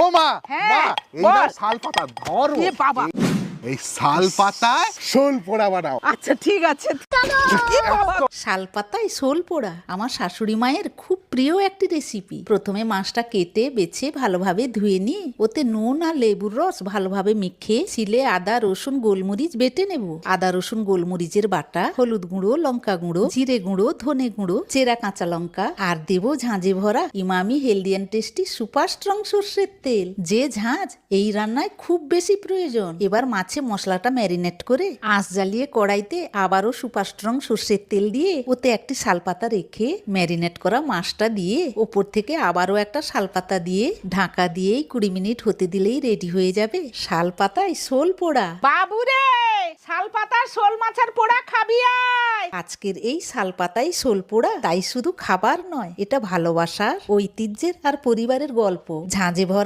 ও মা, হ্যাঁ, এই নাও বল। শাল পাতা ধরো। এ বাবা। এই শাল পাতায় শোল পোড়া বানাও। আচ্ছা ঠিক আছে। এ বাবা। শালপাতায় শোল পোড়া আমার শাশুড়ি মায়ের খুব প্রিয় একটি রেসিপি। প্রথমে মাছটা কেটে বেছে ভালোভাবে ধুয়ে নিয়ে ওতে নুন আর লেবুর রস ভালোভাবে মেখে শিলে আদা রসুন গোলমরিচ বেটে নেব। আদা রসুন গোলমরিচের বাটা, হলুদ গুঁড়ো, লঙ্কা গুঁড়ো, জিরে গুঁড়ো, ধনে গুঁড়ো, চেরা কাঁচা লঙ্কা আর দেবো ঝাঁঝে ভরা Emami healthy and tasty super strong সর্ষের তেল। যে ঝাঁঝ এই রান্নায় খুব বেশি প্রয়োজন। এবার মাছে মশলাটা ম্যারিনেট করে আঁচ জ্বালিয়ে কড়াইতে আবারও সুপার স্ট্রং সর্ষের তেল দিয়ে ওতে একটি শালপাতা রেখে ম্যারিনেট করা মাছটা দিয়ে ওপর থেকে আবারও একটা শালপাতা দিয়ে ঢাকা দিয়েই 20 মিনিট হতে দিলেই রেডি হয়ে যাবে শালপাতায় শোল পোড়া। বাবু রে, শাল পাতার শোল মাছের পোড়া খাবি আয়। আজকের এই শালপাতায় শোল পোড়া তাই শুধু খাবার নয়, এটা ভালোবাসার, ঐতিহ্যের আর পরিবারের গল্প। ঝাঁঝে ভরা